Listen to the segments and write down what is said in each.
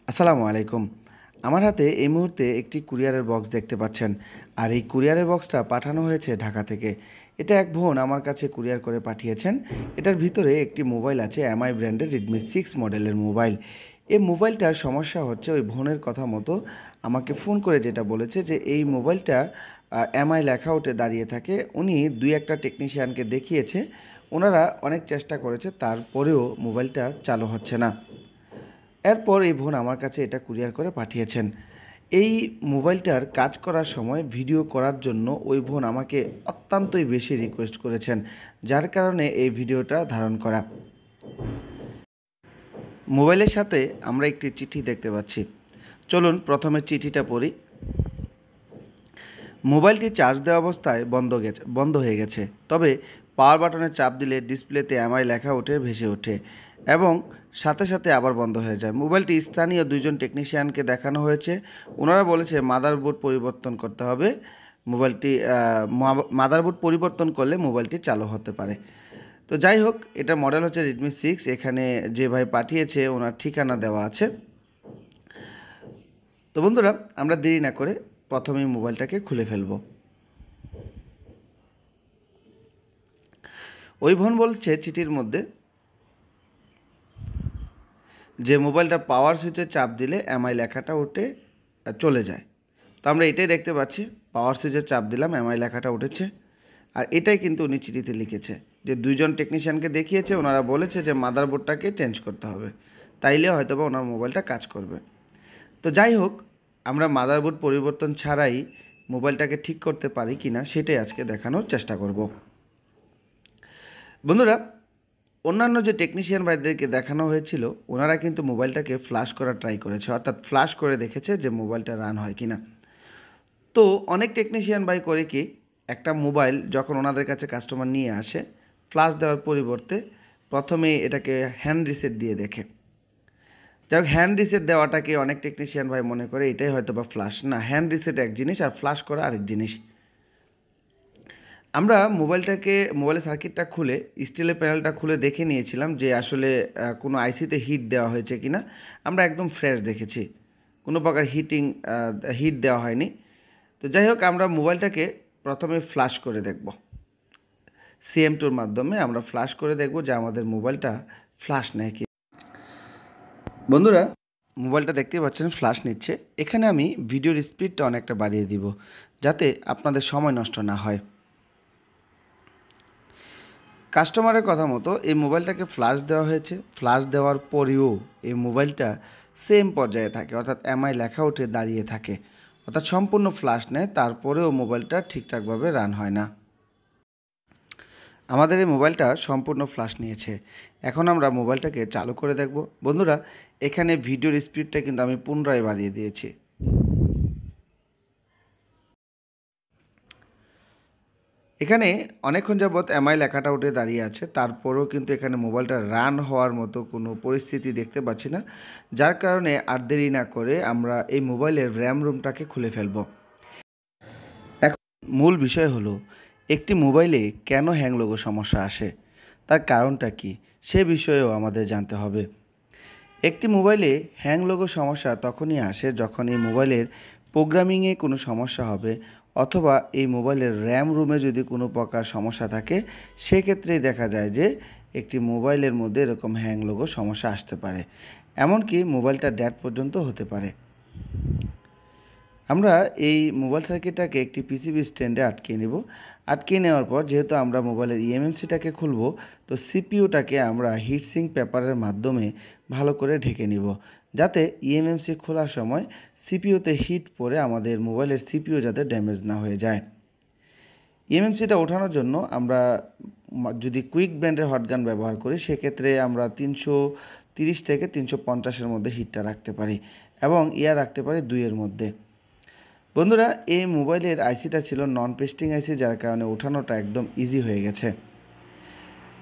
আসসালামু আলাইকুম। আমার হাতে এই মুহূর্তে একটি কুরিয়ারের বক্স দেখতে পাচ্ছেন। আর এই কুরিয়ারের বক্সটা পাঠানো হয়েছে ঢাকা থেকে। এটা এক বোন আমার কাছে কুরিয়ার করে পাঠিয়েছেন। এটার ভিতরে একটি মোবাইল আছে, এমআই ব্র্যান্ডের Redmi 6 মডেলের মোবাইল। এই মোবাইলটার সমস্যা হচ্ছে, ওই বোনের কথা মতো আমাকে ফোন করে যেটা বলেছে যে এই মোবাইলটা এমআই লেখা উঠে দাঁড়িয়ে থাকে। উনি দুই একটা টেকনিশিয়ানকে দেখিয়েছে, ওনারা অনেক চেষ্টা করেছে, তারপরেও মোবাইলটা চালু হচ্ছে না। এরপর এই বোন আমার কাছে এটা কুরিয়ার করে পাঠিয়েছেন। এই মোবাইলটার কাজ করার সময় ভিডিও করার জন্য ওই বোন আমাকে অত্যন্তই বেশি রিকোয়েস্ট করেছেন, যার কারণে এই ভিডিওটা ধারণ করা। মোবাইলের সাথে আমরা একটি চিঠি দেখতে পাচ্ছি। চলুন প্রথমে চিঠিটা পড়ি। মোবাইলটি চার্জ দেওয়া অবস্থায় বন্ধ হয়ে গেছে, তবে পাওয়ার বাটনে চাপ দিলে ডিসপ্লেতে এমআই লেখা উঠে ভেসে ওঠে এবং সাথে সাথে আবার বন্ধ হয়ে যায়। মোবাইলটি স্থানীয় দুইজন টেকনিশিয়ানকে দেখানো হয়েছে। ওনারা বলেছে মাদারবোর্ড পরিবর্তন করতে হবে। মাদারবোর্ড পরিবর্তন করলে মোবাইলটি চালু হতে পারে। তো যাই হোক, এটা মডেল হচ্ছে Redmi 6। এখানে যে ভাই পাঠিয়েছে ওনার ঠিকানা দেওয়া আছে। তো বন্ধুরা, আমরা দেরি না করে প্রথমেই মোবাইলটাকে খুলে ফেলব। ওই বোন বলছে চিঠির মধ্যে যে মোবাইলটা পাওয়ার সুইচে চাপ দিলে এমআই লেখাটা উঠে চলে যায়। তো আমরা এটাই দেখতে পাচ্ছি, পাওয়ার সুইচে চাপ দিলাম, এমআই লেখাটা উঠেছে। আর এটাই কিন্তু উনি চিঠিতে লিখেছে যে দুইজন টেকনিশিয়ানকে দেখিয়েছে, ওনারা বলেছে যে মাদারবোর্ডটাকে চেঞ্জ করতে হবে, তাইলে হয়তো বা ওনার মোবাইলটা কাজ করবে। তো যাই হোক, আমরা মাদারবোর্ড পরিবর্তন ছাড়াই মোবাইলটাকে ঠিক করতে পারি কি না সেটাই আজকে দেখানোর চেষ্টা করব। বন্ধুরা, অন্যান্য যে টেকনিশিয়ান ভাইদেরকে দেখানো হয়েছিল, ওনারা কিন্তু মোবাইলটাকে ফ্ল্যাশ করার ট্রাই করেছে, অর্থাৎ ফ্ল্যাশ করে দেখেছে যে মোবাইলটা রান হয় কি না। তো অনেক টেকনিশিয়ান ভাই করে কি, একটা মোবাইল যখন ওনাদের কাছে কাস্টমার নিয়ে আসে, ফ্ল্যাশ দেওয়ার পরিবর্তে প্রথমে এটাকে হ্যান্ড রিসেট দিয়ে দেখে। যাই হোক, হ্যান্ড রিসেট দেওয়াটাকে অনেক টেকনিশিয়ান ভাই মনে করে এটাই হয়তো বা ফ্ল্যাশ। না, হ্যান্ড রিসেট এক জিনিস আর ফ্ল্যাশ করা আরেক জিনিস। আমরা মোবাইলের সার্কিটটা খুলে, স্টিলের প্যানেলটা খুলে দেখে নিয়েছিলাম যে আসলে কোনো আইসিতে হিট দেওয়া হয়েছে কি না। আমরা একদম ফ্রেশ দেখেছি, কোনো প্রকার হিট দেওয়া হয়নি। তো যাই হোক, আমরা মোবাইলটাকে প্রথমে ফ্ল্যাশ করে দেখব। CM2-র মাধ্যমে আমরা ফ্ল্যাশ করে দেখব যে আমাদের মোবাইলটা ফ্ল্যাশ নেয় কি। বন্ধুরা, মোবাইলটা দেখতে পাচ্ছেন ফ্ল্যাশ নিচ্ছে। এখানে আমি ভিডিওর স্পিডটা অনেকটা বাড়িয়ে দিব, যাতে আপনাদের সময় নষ্ট না হয়। কাস্টমারের কথা মতো এই মোবাইলটাকে ফ্ল্যাশ দেওয়া হয়েছে। ফ্ল্যাশ দেওয়ার পরেও এই মোবাইলটা সেম পর্যায়ে থাকে, অর্থাৎ এমআই লেখা উঠে দাঁড়িয়ে থাকে, অর্থাৎ সম্পূর্ণ ফ্ল্যাশ নেয়, তারপরেও মোবাইলটা ঠিকঠাকভাবে রান হয় না। আমাদের এই মোবাইলটা সম্পূর্ণ ফ্ল্যাশ নিয়েছে। এখন আমরা মোবাইলটাকে চালু করে দেখব। বন্ধুরা, এখানে ভিডিওর স্পিডটা কিন্তু আমি পুনরায় বাড়িয়ে দিয়েছি। এখানে অনেকক্ষণ যাবৎ এমআই লেখাটা উঠে দাঁড়িয়ে আছে, তারপরেও কিন্তু এখানে মোবাইলটা রান হওয়ার মতো কোনো পরিস্থিতি দেখতে পাচ্ছি না। যার কারণে আর দেরি না করে আমরা এই মোবাইলের র্যাম রুমটাকে খুলে ফেলব। এখন মূল বিষয় হলো, একটি মোবাইলে কেন হ্যাং লোগো সমস্যা আসে, তার কারণটা কি, সে বিষয়েও আমাদের জানতে হবে। একটি মোবাইলে হ্যাং লোগো সমস্যা তখনই আসে যখন এই মোবাইলের প্রোগ্রামিংয়ে কোনো সমস্যা হবে, অথবা এই মোবাইলের র্যাম রুমে যদি কোনো প্রকার সমস্যা থাকে, সেক্ষেত্রেই দেখা যায় যে একটি মোবাইলের মধ্যে এরকম হ্যাং লোগো সমস্যা আসতে পারে। এমনকি মোবাইলটা ডেড পর্যন্ত হতে পারে। আমরা এই মোবাইল সার্কিটটাকে একটি পিসিবি স্ট্যান্ডে আটকিয়ে নেব। আটকিয়ে নেওয়ার পর, যেহেতু আমরা মোবাইলের emmcটাকে খুলব, তো সিপিইউটাকে আমরা হিটসিঙ্ক পেপারের মাধ্যমে ভালো করে ঢেকে নিব, যাতে emmc খোলার সময় সিপিইউতে হিট পড়ে আমাদের মোবাইলের সিপিইউ যাতে ড্যামেজ না হয়ে যায়। emmcটা ওঠানোর জন্য আমরা যদি কুইক ব্র্যান্ডের হটগান ব্যবহার করি, সেক্ষেত্রে আমরা 330 থেকে 350-এর মধ্যে হিটটা রাখতে পারি, এবং ইয়ার রাখতে পারি 2-এর মধ্যে। বন্ধুরা, এই মোবাইলের আইসিটা ছিল নন পেস্টিং আইসি, যার কারণে ওঠানোটা একদম ইজি হয়ে গেছে।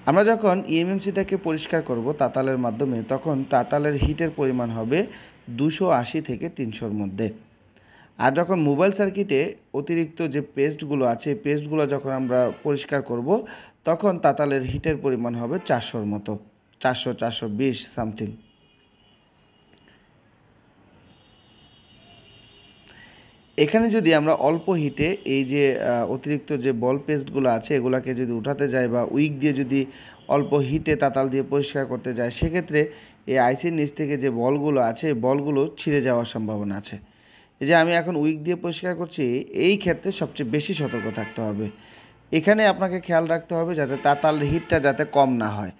আমরা যখন emmcটাকে পরিষ্কার করব তাতালের মাধ্যমে, তখন তাতালের হিটের পরিমাণ হবে 280 থেকে 300-র মধ্যে। আর যখন মোবাইল সার্কিটে অতিরিক্ত যে পেস্টগুলো আছে, এই পেস্টগুলো যখন আমরা পরিষ্কার করব, তখন তাতালের হিটের পরিমাণ হবে 400-র মতো, 400-420 সামথিং। এখানে যদি আমরা অল্প হিটে এই যে অতিরিক্ত যে বল পেস্টগুলো আছে এগুলোকে যদি উঠাতে যাই বা উইক দিয়ে যদি অল্প হিটে তাতাল দিয়ে পরিষ্কার করতে যায়, সেক্ষেত্রে এই আইসির নিচ থেকে যে বলগুলো আছে এই বলগুলো ছিঁড়ে যাওয়ার সম্ভাবনা আছে। এই যে আমি এখন উইক দিয়ে পরিষ্কার করছি, এই ক্ষেত্রে সবচেয়ে বেশি সতর্ক থাকতে হবে। এখানে আপনাকে খেয়াল রাখতে হবে যাতে তাতালের হিটটা যাতে কম না হয়।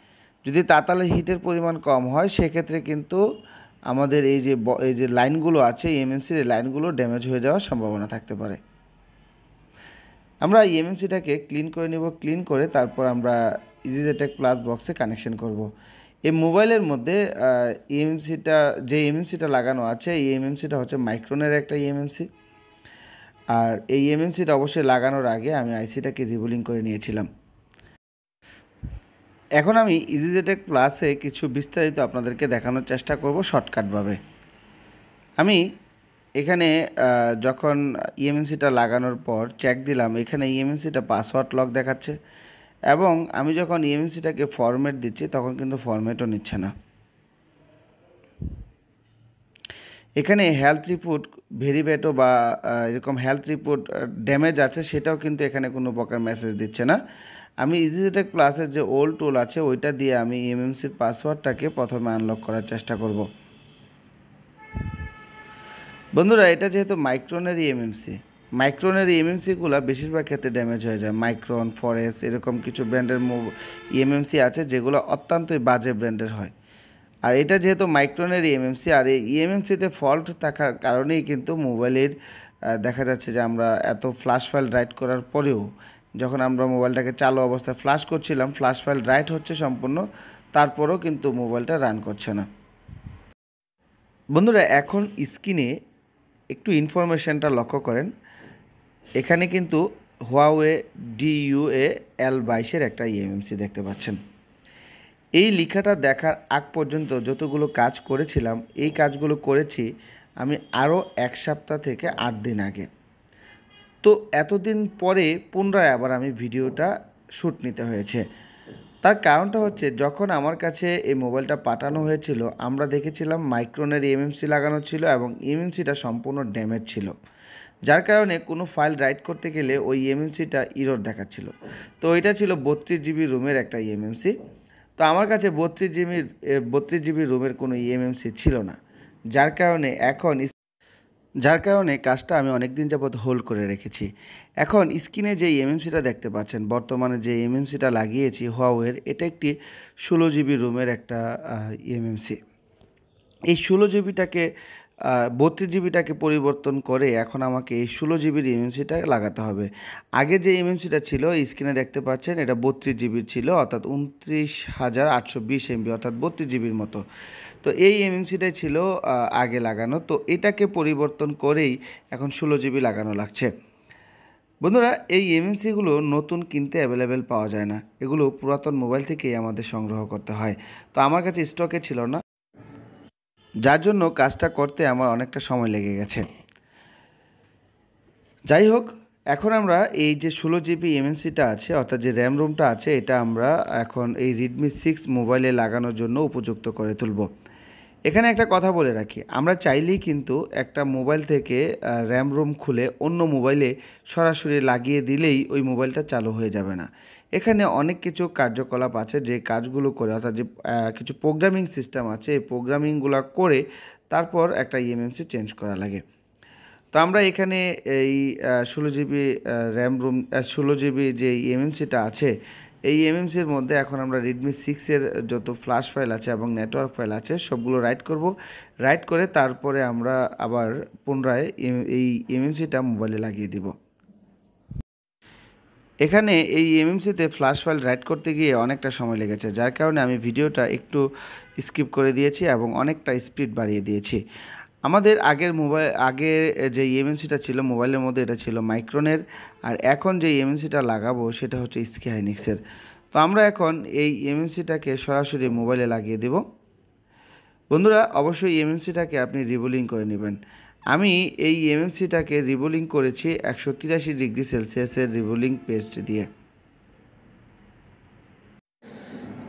যদি তাতালের হিটের পরিমাণ কম হয় সেক্ষেত্রে কিন্তু আমাদের এই যে লাইনগুলো আছে এমএনসির এই লাইনগুলো ড্যামেজ হয়ে যাওয়ার সম্ভাবনা থাকতে পারে। আমরা এমএনসিটাকে ক্লিন করে নেব, ক্লিন করে তারপর আমরা ইজিজেটেক প্লাস বক্সে কানেকশন করব। এই মোবাইলের মধ্যে এমএনসিটা লাগানো আছে এই এমএনসিটা হচ্ছে মাইক্রনের একটা এমএনসি। আর এই এমএনসিটা অবশ্যই লাগানোর আগে আমি আইসিটাকে রিবুলিং করে নিয়েছিলাম। এখন আমি ইজিজেটেক প্লাসে কিছু বিস্তারিত আপনাদেরকে দেখানোর চেষ্টা করব শর্টকাটভাবে। আমি এখানে যখন ইএমএনসিটা লাগানোর পর চেক দিলাম, এখানে ইএমএনসিটা পাসওয়ার্ড লক দেখাচ্ছে এবং আমি যখন ইএমএনসিটাকে ফরম্যাট দিচ্ছি তখন কিন্তু ফরম্যাটও নিচ্ছে না। এখানে হেলথ রিপোর্ট ভেরিফাইডও বা এরকম হেলথ রিপোর্ট ড্যামেজ আছে সেটাও কিন্তু এখানে কোনো প্রকার মেসেজ দিচ্ছে না। আমি ইজিজেটেক প্লাসের যে ওল্ড টুল আছে ওইটা দিয়ে আমি এমএমসির পাসওয়ার্ডটাকে প্রথমে আনলক করার চেষ্টা করব। বন্ধুরা, এটা যেহেতু মাইক্রনের এমএমসিগুলো বেশিরভাগ ক্ষেত্রে ড্যামেজ হয়ে যায়। মাইক্রন, ফরেস্ট এরকম কিছু ব্র্যান্ডের ইএমএমসি আছে যেগুলো অত্যন্তই বাজে ব্র্যান্ডের হয়। আর এটা যেহেতু মাইক্রনের ইএমএমসি, আর এই ইএমএমসিতে ফল্ট থাকার কারণেই কিন্তু মোবাইলের দেখা যাচ্ছে যে আমরা এত ফ্ল্যাশ ফাইল রাইট করার পরেও যখন আমরা মোবাইলটাকে চালু অবস্থায় ফ্ল্যাশ করছিলাম, ফ্ল্যাশ ফাইল রাইট হচ্ছে সম্পূর্ণ, তারপরেও কিন্তু মোবাইলটা রান করছে না। বন্ধুরা, এখন স্ক্রিনে একটু ইনফরমেশনটা লক্ষ্য করেন। এখানে কিন্তু হুয়াওয়ে DUAL22 একটা ইএমএমসি দেখতে পাচ্ছেন। এই লেখাটা দেখার আগ পর্যন্ত যতগুলো কাজ করেছিলাম এই কাজগুলো করেছি আমি আরও 1 সপ্তাহ থেকে 8 দিন আগে। তো এতদিন পরে পুনরায় আবার আমি ভিডিওটা শ্যুট নিতে হয়েছে। তার কারণটা হচ্ছে যখন আমার কাছে এই মোবাইলটা পাঠানো হয়েছিল আমরা দেখেছিলাম মাইক্রনের এমএমসি লাগানো ছিল এবং এমএমসিটা সম্পূর্ণ ড্যামেজ ছিল, যার কারণে কোনো ফাইল রাইট করতে গেলে ওই এমএমসিটা ইরর দেখাচ্ছিল। তো এটা ছিল 32 GB রুমের একটা ইএমএমসি। তো আমার কাছে 32 GB রুমের কোনো ইএমএমসি ছিল না, যার কারণে কাজটা আমি অনেক দিন যাবৎ হোল্ড করে রেখেছি। এখন স্ক্রিনে যে এমএমসিটা দেখতে পাচ্ছেন, বর্তমানে যে এমএমসিটা লাগিয়েছি হুয়াওয়ের, এটা একটি 16 GB রুমের একটা এমএমসি। এই 32 GBটাকে পরিবর্তন করে এখন আমাকে এই 16 GBর এমএমসিটা লাগাতে হবে। আগে যে এমএমসিটা ছিল স্ক্রিনে দেখতে পাচ্ছেন এটা 32 GB ছিল, অর্থাৎ 29,820 MB, অর্থাৎ 32 GBর মতো। তো এই এমএমসিটাই ছিল আগে লাগানো, তো এটাকে পরিবর্তন করেই এখন 16 GB লাগানো লাগছে। বন্ধুরা, এই এমএমসিগুলো নতুন কিনতে অ্যাভেলেবেল পাওয়া যায় না, এগুলো পুরাতন মোবাইল থেকেই আমাদের সংগ্রহ করতে হয়। তো আমার কাছে স্টকে ছিল না, যার জন্য কাজটা করতে আমার অনেকটা সময় লেগে গেছে। যাই হোক, এখন আমরা এই যে 16 GB এমএনসিটা আছে অর্থাৎ যে র্যাম রোমটা আছে এটা আমরা এখন এই Redmi 6 মোবাইলে লাগানোর জন্য উপযুক্ত করে তুলব। এখানে একটা কথা বলে রাখি, আমরা চাইলেই কিন্তু একটা মোবাইল থেকে র্যাম রোম খুলে অন্য মোবাইলে সরাসরি লাগিয়ে দিলেই ওই মোবাইলটা চালু হয়ে যাবে না। এখানে অনেক কিছু কার্যকলাপ আছে যে কাজগুলো করে, অর্থাৎ যে কিছু প্রোগ্রামিং সিস্টেম আছে এই প্রোগ্রামিংগুলো করে তারপর একটা ইএমএমসি চেঞ্জ করা লাগে। তো আমরা এখানে এই 16 GB র্যাম রোম 16 GB যে এমএমসিটা আছে এই এমএমসির মধ্যে এখন আমরা Redmi 6-এর যত ফ্ল্যাশ ফাইল আছে এবং নেটওয়ার্ক ফাইল আছে সবগুলো রাইট করব। রাইট করে তারপরে আমরা আবার পুনরায় এই এমএমসিটা মোবাইলে লাগিয়ে দিব। এখানে এই এমএমসিতে ফ্ল্যাশ ফাইল রাইট করতে গিয়ে অনেকটা সময় লেগেছে, যার কারণে আমি ভিডিওটা একটু স্কিপ করে দিয়েছি এবং অনেকটা স্পিড বাড়িয়ে দিয়েছি। আমাদের আগে যে এমএনসিটা ছিল মোবাইলের মধ্যে এটা ছিল মাইক্রনের, আর এখন যে এমএনসিটা লাগাবো সেটা হচ্ছে স্কাইনিক্সের। তো আমরা এখন এই এমএনসিটাকে সরাসরি মোবাইলে লাগিয়ে দেব। বন্ধুরা, অবশ্যই এমএনসিটাকে আপনি রিবোলিং করে নেবেন। আমি এই এমএনসিটাকে রিবোলিং করেছি 183°C রিবোলিং পেস্ট দিয়ে।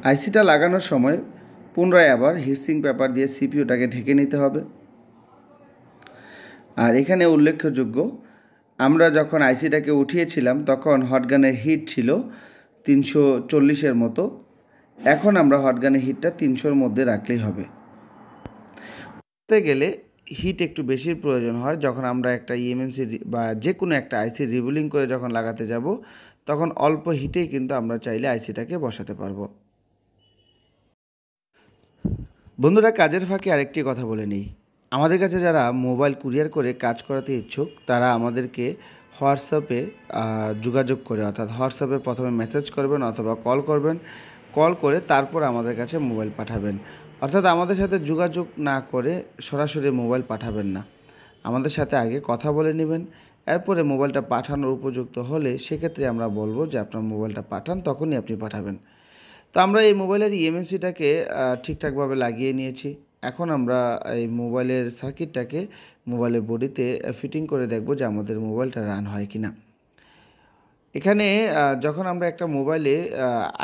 আইসিটা লাগানোর সময় পুনরায় আবার হিটসিং পেপার দিয়ে সিপিইউটাকে ঢেকে নিতে হবে। আর এখানে উল্লেখযোগ্য, আমরা যখন আইসিটাকে উঠিয়েছিলাম তখন হটগানের হিট ছিল 340-এর মতো। এখন আমরা হটগানের হিটটা 300-র মধ্যে রাখলেই হবে। করতে গেলে হিট একটু বেশির প্রয়োজন হয় যখন আমরা একটা ইএমএমসি বা যে কোনো একটা আইসি রিবুলিং করে যখন লাগাতে যাব, তখন অল্প হিটেই কিন্তু আমরা চাইলে আইসিটাকে বসাতে পারবো। বন্ধুরা, কাজের ফাঁকে আরেকটি কথা বলে নিই। আমাদের কাছে যারা মোবাইল কুরিয়ার করে কাজ করাতে ইচ্ছুক, তারা আমাদেরকে হোয়াটসঅ্যাপে যোগাযোগ করে, অর্থাৎ হোয়াটসঅ্যাপে প্রথমে মেসেজ করবেন অথবা কল করবেন। কল করে তারপর আমাদের কাছে মোবাইল পাঠাবেন। অর্থাৎ আমাদের সাথে যোগাযোগ না করে সরাসরি মোবাইল পাঠাবেন না। আমাদের সাথে আগে কথা বলে নেবেন। এরপরে মোবাইলটা পাঠানোর উপযুক্ত হলে সেক্ষেত্রে আমরা বলবো যে আপনার মোবাইলটা পাঠান, তখনই আপনি পাঠাবেন। তো আমরা এই মোবাইলের ইএমএমসিটাকে ঠিকঠাকভাবে লাগিয়ে নিয়েছি। এখন আমরা এই মোবাইলের সার্কিটটাকে মোবাইলের বডিতে ফিটিং করে দেখব যে আমাদের মোবাইলটা রান হয় কি না। এখানে যখন আমরা একটা মোবাইলে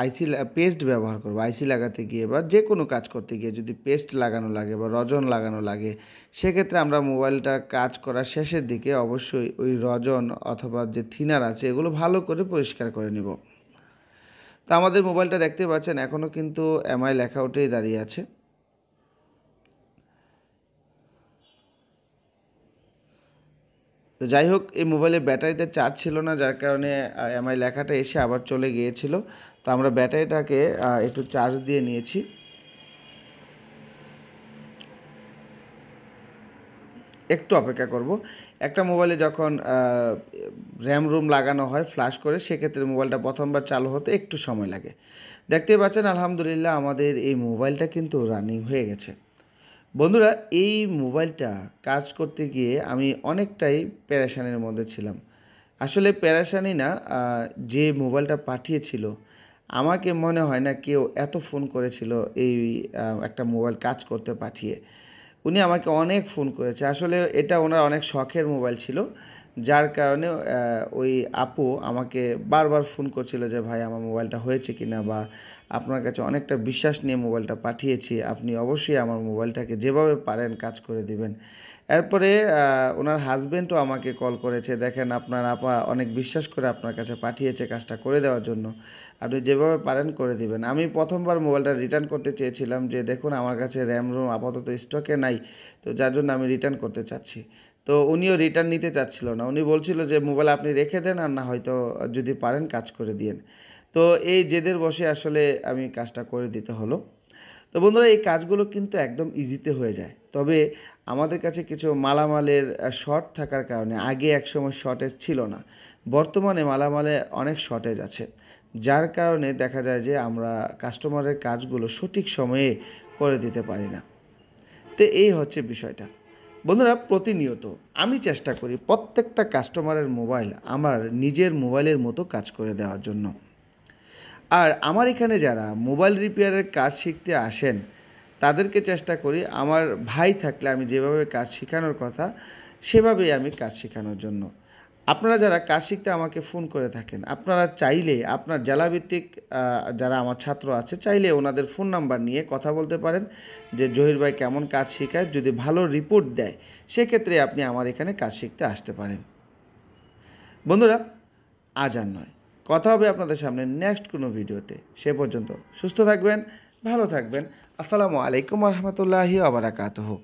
আইসি পেস্ট ব্যবহার করব, আইসি লাগাতে গিয়ে বা যে কোনো কাজ করতে গিয়ে যদি পেস্ট লাগানো লাগে বা রজন লাগানো লাগে, সেক্ষেত্রে আমরা মোবাইলটা কাজ করার শেষের দিকে অবশ্যই ওই রজন অথবা যে থিনার আছে এগুলো ভালো করে পরিষ্কার করে নেব। তো আমাদের মোবাইলটা দেখতে পাচ্ছেন এখনও কিন্তু এমআই লেখা উঠেই দাঁড়িয়ে আছে। তো যাই হোক, এই মোবাইলের ব্যাটারিতে চার্জ ছিল না, যার কারণে এমআই লেখাটা এসে আবার চলে গিয়েছিল। তো আমরা ব্যাটারিটাকে একটু চার্জ দিয়ে নিয়েছি। একটু অপেক্ষা করব। একটা মোবাইলে যখন র্যাম রুম লাগানো হয় ফ্ল্যাশ করে, সেক্ষেত্রে মোবাইলটা প্রথমবার চালু হতে একটু সময় লাগে। দেখতে পাচ্ছেন আলহামদুলিল্লাহ আমাদের এই মোবাইলটা কিন্তু রানিং হয়ে গেছে। বন্ধুরা, এই মোবাইলটা কাজ করতে গিয়ে আমি অনেকটাই প্যারেশানির মধ্যে ছিলাম। আসলে প্যারেশানি না, যে মোবাইলটা পাঠিয়েছিল আমাকে মনে হয় না কেউ এত ফোন করেছিল এই একটা মোবাইল কাজ করতে পাঠিয়ে। উনি আমাকে অনেক ফোন করেছে। আসলে এটা ওনার অনেক শখের মোবাইল ছিল, যার কারণে ওই আপু আমাকে বারবার ফোন করছিল যে ভাই আমার মোবাইলটা হয়েছে কি না, বা আপনার কাছে অনেকটা বিশ্বাস নিয়ে মোবাইলটা পাঠিয়েছি, আপনি অবশ্যই আমার মোবাইলটাকে যেভাবে পারেন কাজ করে দিবেন। এরপরে ওনার হাজব্যান্ডও আমাকে কল করেছে, দেখেন আপনার আপা অনেক বিশ্বাস করে আপনার কাছে পাঠিয়েছে কাজটা করে দেওয়ার জন্য, আপনি যেভাবে পারেন করে দিবেন। আমি প্রথমবার মোবাইলটা রিটার্ন করতে চেয়েছিলাম যে দেখুন আমার কাছে র্যাম রোম আপাতত স্টকে নাই, তো যার জন্য আমি রিটার্ন করতে চাচ্ছি। তো উনিও রিটার্ন নিতে চাচ্ছিল না, উনি বলছিল যে মোবাইল আপনি রেখে দেন, আর না হয়তো যদি পারেন কাজ করে দিয়েন। তো এই জেদের বসে আসলে আমি কাজটা করে দিতে হলো। তো বন্ধুরা, এই কাজগুলো কিন্তু একদম ইজিতে হয়ে যায়, তবে আমাদের কাছে কিছু মালামালের শর্ট থাকার কারণে, আগে একসময় শর্টেজ ছিল না, বর্তমানে মালামালে অনেক শর্টেজ আছে, যার কারণে দেখা যায় যে আমরা কাস্টমারের কাজগুলো সঠিক সময়ে করে দিতে পারি না। তো এই হচ্ছে বিষয়টা। বন্ধুরা, প্রতিনিয়ত আমি চেষ্টা করি প্রত্যেকটা কাস্টমারের মোবাইল আমার নিজের মোবাইলের মতো কাজ করে দেওয়ার জন্য। আর আমার এখানে যারা মোবাইল রিপেয়ারের কাজ শিখতে আসেন, তাদেরকে চেষ্টা করি আমার ভাই থাকলে আমি যেভাবে কাজ শেখানোর কথা সেভাবেই আমি কাজ শেখানোর জন্য। আপনারা যারা কাজ শিখতে আমাকে ফোন করে থাকেন, আপনারা চাইলে আপনার জেলাভিত্তিক যারা আমার ছাত্র আছে, চাইলে ওনাদের ফোন নাম্বার নিয়ে কথা বলতে পারেন যে জহির ভাই কেমন কাজ শেখায়, যদি ভালো রিপোর্ট দেয় সেক্ষেত্রে আপনি আমার এখানে কাজ শিখতে আসতে পারেন। বন্ধুরা, আজ আর নয়, কথা হবে আপনাদের সামনে নেক্সট কোনো ভিডিওতে। সে পর্যন্ত সুস্থ থাকবেন, ভালো থাকবেন। আসসালামু আলাইকুম রহমতুল্লাহি ওয়া বারাকাতুহু।